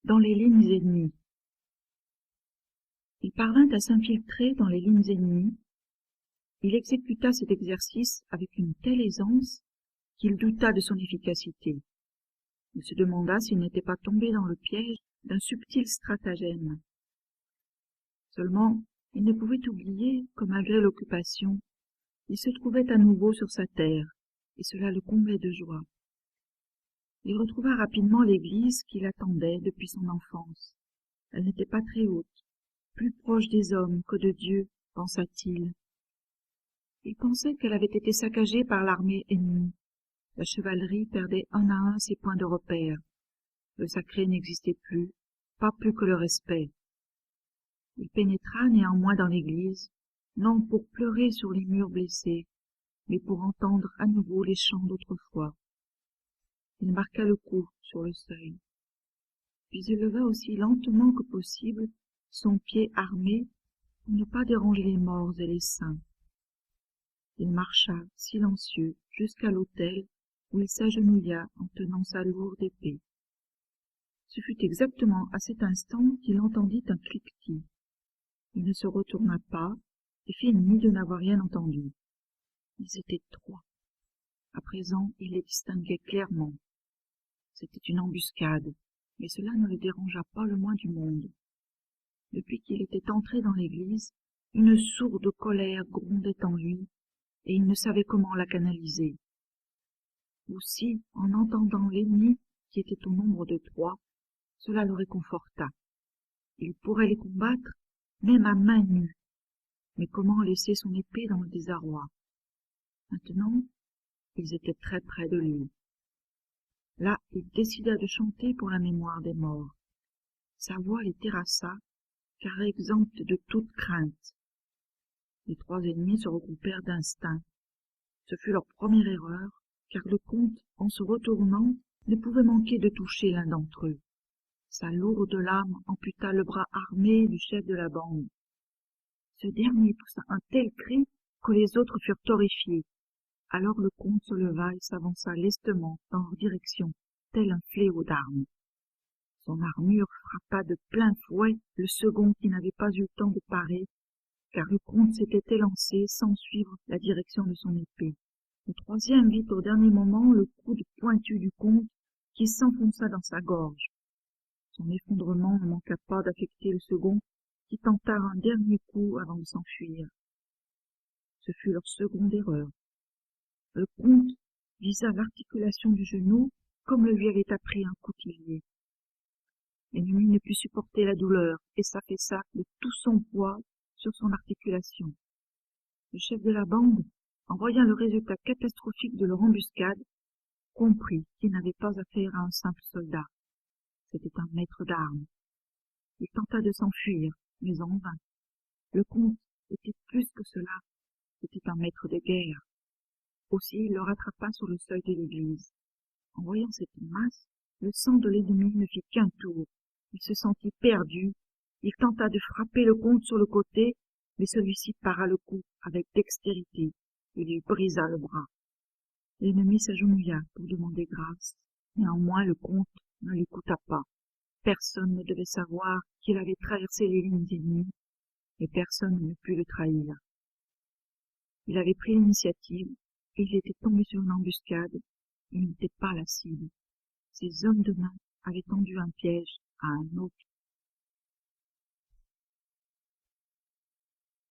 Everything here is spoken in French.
dans les lignes ennemies. Il parvint à s'infiltrer dans les lignes ennemies. Il exécuta cet exercice avec une telle aisance qu'il douta de son efficacité. Il se demanda s'il n'était pas tombé dans le piège d'un subtil stratagème. Seulement, il ne pouvait oublier que malgré l'occupation, il se trouvait à nouveau sur sa terre, et cela le comblait de joie. Il retrouva rapidement l'église qui l'attendait depuis son enfance. Elle n'était pas très haute, plus proche des hommes que de Dieu, pensa-t-il. Il pensait qu'elle avait été saccagée par l'armée ennemie. La chevalerie perdait un à un ses points de repère. Le sacré n'existait plus, pas plus que le respect. Il pénétra néanmoins dans l'église, non pour pleurer sur les murs blessés, mais pour entendre à nouveau les chants d'autrefois. Il marqua le coup sur le seuil. Puis il leva aussi lentement que possible son pied armé pour ne pas déranger les morts et les saints. Il marcha, silencieux, jusqu'à l'autel, où il s'agenouilla en tenant sa lourde épée. Ce fut exactement à cet instant qu'il entendit un cliquetis. Il ne se retourna pas et feignit de n'avoir rien entendu. Ils étaient trois. À présent, il les distinguait clairement. C'était une embuscade, mais cela ne le dérangea pas le moins du monde. Depuis qu'il était entré dans l'église, une sourde colère grondait en lui, et il ne savait comment la canaliser. Aussi, en entendant l'ennemi, qui était au nombre de trois, cela le réconforta. Il pourrait les combattre, même à main nue. Mais comment laisser son épée dans le désarroi? Maintenant, ils étaient très près de lui. Là, il décida de chanter pour la mémoire des morts. Sa voix les terrassa, car exempte de toute crainte. Les trois ennemis se regroupèrent d'instinct. Ce fut leur première erreur, car le comte, en se retournant, ne pouvait manquer de toucher l'un d'entre eux. Sa lourde lame amputa le bras armé du chef de la bande. Ce dernier poussa un tel cri que les autres furent horrifiés. Alors le comte se leva et s'avança lestement dans leur direction, tel un fléau d'armes. Son armure frappa de plein fouet le second qui n'avait pas eu le temps de parer, car le comte s'était élancé sans suivre la direction de son épée. Le troisième vit au dernier moment le coude pointu du comte qui s'enfonça dans sa gorge. Son effondrement ne manqua pas d'affecter le second, qui tenta un dernier coup avant de s'enfuir. Ce fut leur seconde erreur. Le comte visa l'articulation du genou comme le lui avait appris un coutillier. L'ennemi ne put supporter la douleur et s'affaissa de tout son poids sur son articulation. Le chef de la bande, en voyant le résultat catastrophique de leur embuscade, comprit qu'il n'avait pas affaire à un simple soldat. C'était un maître d'armes. Il tenta de s'enfuir, mais en vain. Le comte était plus que cela, c'était un maître de guerre. Aussi il le rattrapa sur le seuil de l'église. En voyant cette masse, le sang de l'ennemi ne fit qu'un tour. Il se sentit perdu. Il tenta de frapper le comte sur le côté, mais celui-ci para le coup avec dextérité. Il lui brisa le bras. L'ennemi s'agenouilla pour demander grâce. Néanmoins le comte ne l'écouta pas. Personne ne devait savoir qu'il avait traversé les lignes ennemies, et personne ne put le trahir. Il avait pris l'initiative, et il était tombé sur une embuscade. Il n'était pas la cible. Ses hommes de main avaient tendu un piège à un autre.